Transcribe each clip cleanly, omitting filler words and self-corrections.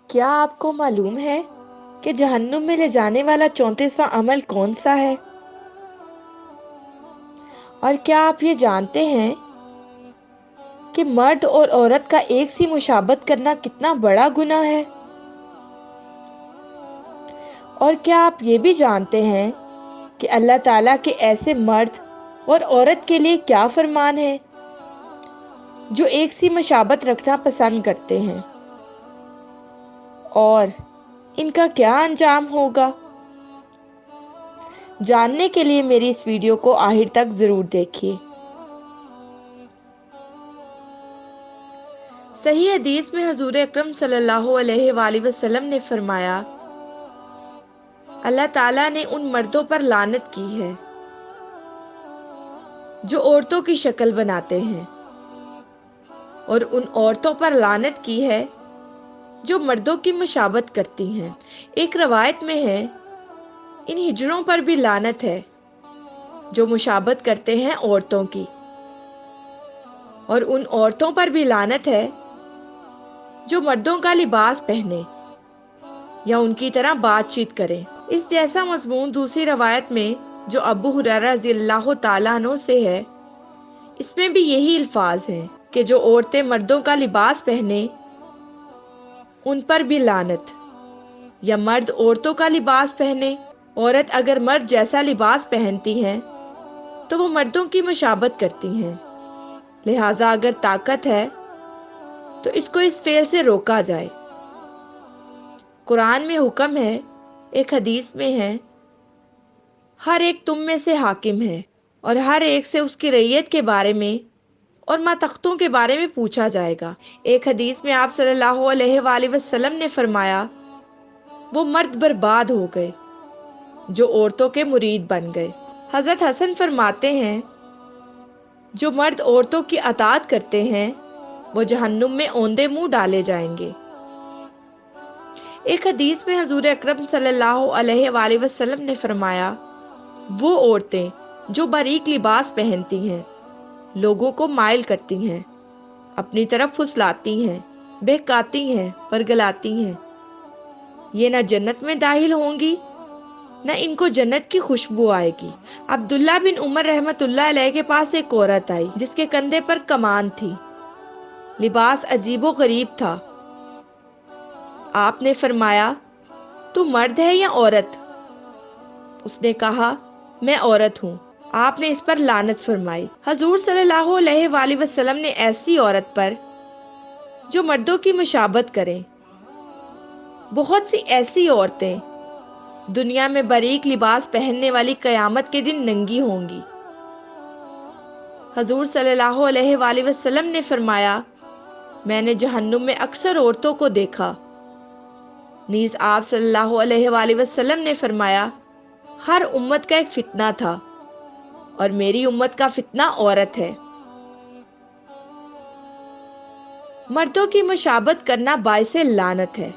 کیا آپ کو معلوم ہے کہ جہنم میں لے جانے والا 34واں عمل کون سا ہے؟ اور کیا آپ یہ جانتے ہیں کہ مرد اور عورت کا ایک سی مشابہت کرنا کتنا بڑا گناہ ہے؟ اور کیا آپ یہ بھی جانتے ہیں کہ اللہ تعالیٰ کے ایسے مرد اور عورت کے لیے کیا فرمان ہے جو ایک سی مشابہت رکھنا پسند کرتے ہیں، اور ان کا کیا انجام ہوگا؟ جاننے کے لیے میری اس ویڈیو کو آخر تک ضرور دیکھیے۔ صحیح حدیث میں حضور اکرم صلی اللہ علیہ وآلہ وسلم نے فرمایا، اللہ تعالیٰ نے ان مردوں پر لعنت کی ہے جو عورتوں کی شکل بناتے ہیں، اور ان عورتوں پر لعنت کی ہے جو مردوں کی مشابہت کرتی ہیں۔ ایک روایت میں ہے، ان ہجڑوں پر بھی لعنت ہے جو مشابہت کرتے ہیں عورتوں کی، اور ان عورتوں پر بھی لعنت ہے جو مردوں کا لباس پہنے یا ان کی طرح بات چیت کریں۔ اس جیسا مضمون دوسری روایت میں جو ابو ہریرہ رضی اللہ تعالیٰ عنہ سے ہے، اس میں بھی یہی الفاظ ہیں کہ جو عورتیں مردوں کا لباس پہنے ان پر بھی لعنت، یا مرد عورتوں کا لباس پہنے۔ عورت اگر مرد جیسا لباس پہنتی ہیں تو وہ مردوں کی مشابہت کرتی ہیں، لہٰذا اگر طاقت ہے تو اس کو اس فعل سے روکا جائے۔ قرآن میں حکم ہے، ایک حدیث میں ہے، ہر ایک تم میں سے حاکم ہے اور ہر ایک سے اس کی رعیت کے بارے میں اور ماتحتوں کے بارے میں پوچھا جائے گا۔ ایک حدیث میں آپ صلی اللہ علیہ وآلہ وسلم نے فرمایا، وہ مرد برباد ہو گئے جو عورتوں کے مرید بن گئے۔ حضرت حسن فرماتے ہیں، جو مرد عورتوں کی اطاعت کرتے ہیں وہ جہنم میں اوندے منہ ڈالے جائیں گے۔ ایک حدیث میں حضور اکرم صلی اللہ علیہ وآلہ وسلم نے فرمایا، وہ عورتیں جو باریک لباس پہنتی ہیں لوگوں کو مائل کرتی ہیں، اپنی طرف پھسلاتی ہیں، بہکاتی ہیں، پرگلاتی ہیں، یہ نہ جنت میں داخل ہوں گی نہ ان کو جنت کی خوشبو آئے گی۔ عبداللہ بن عمر رحمۃ اللہ علیہ کے پاس ایک عورت آئی جس کے کندھے پر کمان تھی، لباس عجیب و غریب تھا۔ آپ نے فرمایا، تو مرد ہے یا عورت؟ اس نے کہا، میں عورت ہوں۔ آپ نے اس پر لعنت فرمائی۔ حضور صلی اللہ علیہ وآلہ وسلم نے ایسی عورت پر جو مردوں کی مشابہت کریں، بہت سی ایسی عورتیں دنیا میں باریک لباس پہننے والی قیامت کے دن ننگی ہوں گی۔ حضور صلی اللہ علیہ وآلہ وسلم نے فرمایا، میں نے جہنم میں اکثر عورتوں کو دیکھا۔ نیز آپ صلی اللہ علیہ وآلہ وسلم نے فرمایا، ہر امت کا ایک فتنہ تھا اور میری امت کا فتنہ عورت ہے۔ مردوں کی مشابہت کرنا باعث لعنت ہے۔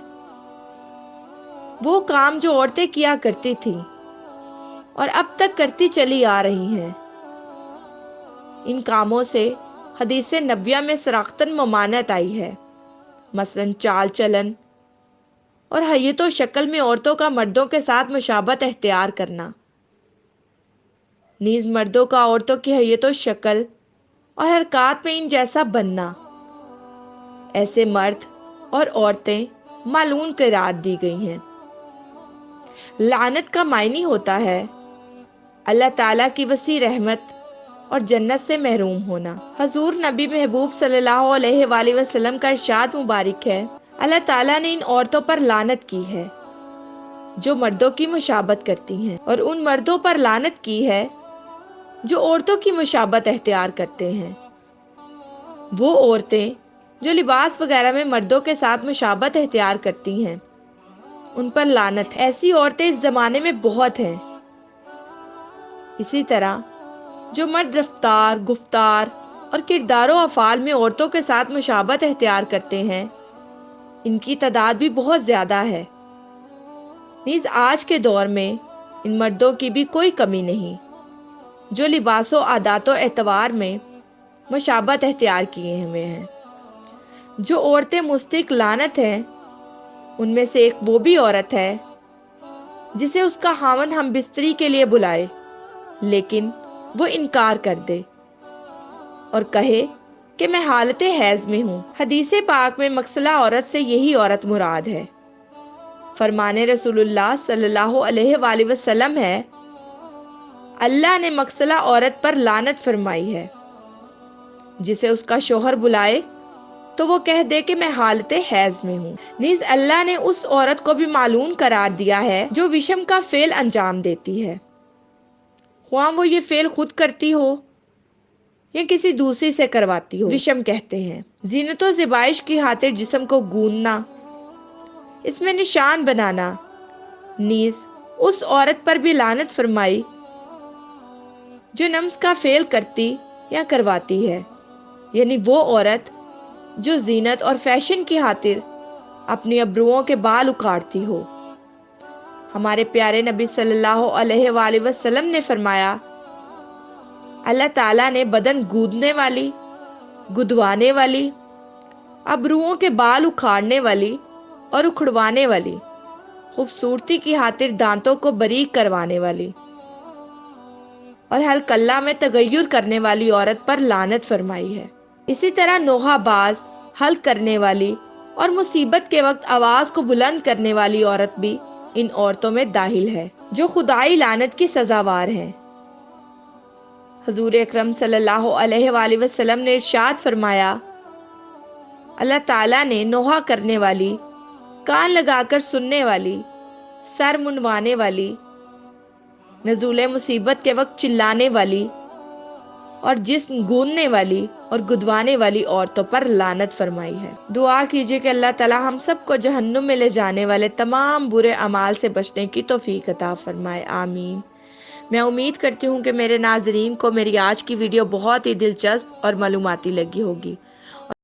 وہ کام جو عورتیں کیا کرتی تھیں اور اب تک کرتی چلی آ رہی ہیں، ان کاموں سے حدیث نبویہ میں صراحتاً ممانعت آئی ہے، مثلاً چال چلن اور حیت و شکل میں عورتوں کا مردوں کے ساتھ مشابہت اختیار کرنا۔ نیز مردوں کا عورتوں کی حیت و شکل اور حرکات میں ان جیسا بننا، ایسے مرد اور عورتیں ملعون قرار دی گئی ہیں۔ لعنت کا معنی ہوتا ہے اللہ تعالیٰ کی وسیع رحمت اور جنت سے محروم ہونا۔ حضور نبی محبوب صلی اللہ علیہ وآلہ وسلم کا ارشاد مبارک ہے، اللہ تعالیٰ نے ان عورتوں پر لعنت کی ہے جو مردوں کی مشابہت کرتی ہیں، اور ان مردوں پر لعنت کی ہے جو عورتوں کی مشابہت اختیار کرتے ہیں۔ وہ عورتیں جو لباس وغیرہ میں مردوں کے ساتھ مشابہت اختیار کرتی ہیں، ان پر لعنت ہے۔ ایسی عورتیں اس زمانے میں بہت ہیں۔ اسی طرح جو مرد رفتار، گفتار اور کردار و افعال میں عورتوں کے ساتھ مشابہت اختیار کرتے ہیں، ان کی تعداد بھی بہت زیادہ ہے۔ نیز آج کے دور میں ان مردوں کی بھی کوئی کمی نہیں جو لباس و عادات و اعتبار میں مشابہت اختیار کیے ہوئے ہیں۔ جو عورتیں مستحق لعنت ہیں ان میں سے ایک وہ بھی عورت ہے جسے اس کا خاوند ہم بستری کے لیے بلائے لیکن وہ انکار کر دے اور کہے کہ میں حالت حیض میں ہوں۔ حدیث پاک میں مغسلہ عورت سے یہی عورت مراد ہے۔ فرمان رسول اللہ صلی اللہ علیہ وآلہ وسلم ہے، اللہ نے مغسلہ عورت پر لعنت فرمائی ہے۔ جسے اس کا شوہر بلائے تو وہ کہہ دے کہ میں حالت حیض میں ہوں۔ نیز اللہ نے اس عورت کو بھی معلوم قرار دیا ہے جو وشم کا فعل انجام دیتی ہے، خواہ وہ یہ فعل خود کرتی ہو یا کسی دوسری سے کرواتی ہو۔ وشم کہتے ہیں زینت و زیبائش کی خاطر جسم کو گوندنا، اس میں نشان بنانا۔ نیز اس عورت پر بھی لعنت فرمائی جو نمس کا فعل کرتی یا کرواتی ہے، یعنی وہ عورت جو زینت اور فیشن کی خاطر اپنی ابروؤں کے بال اکاڑتی ہو۔ ہمارے پیارے نبی صلی اللہ علیہ وآلہ وسلم نے فرمایا، اللہ تعالیٰ نے بدن گودنے والی، گدوانے والی، ابروؤں کے بال اکھاڑنے والی اور اکھڑوانے والی، خوبصورتی کی خاطر دانتوں کو باریک کروانے والی اور حلقلہ میں تغیر کرنے والی عورت پر لعنت فرمائی ہے۔ اسی طرح نوحہ باز، حلق کرنے والی اور مصیبت کے وقت آواز کو بلند کرنے والی عورت بھی ان عورتوں میں داخل ہے جو خدائی لعنت کی سزاوار ہیں۔ حضور اکرم صلی اللہ علیہ وآلہ وسلم نے ارشاد فرمایا، اللہ تعالیٰ نے نوحہ کرنے والی، کان لگا کر سننے والی، سر منوانے والی، نزول مصیبت کے وقت چلانے والی اور جسم گوندنے والی اور گدوانے والی عورتوں پر لعنت فرمائی ہے۔ دعا کیجیے کہ اللہ تعالی ہم سب کو جہنم میں لے جانے والے تمام برے اعمال سے بچنے کی توفیق عطا فرمائے، آمین۔ میں امید کرتی ہوں کہ میرے ناظرین کو میری آج کی ویڈیو بہت ہی دلچسپ اور معلوماتی لگی ہوگی۔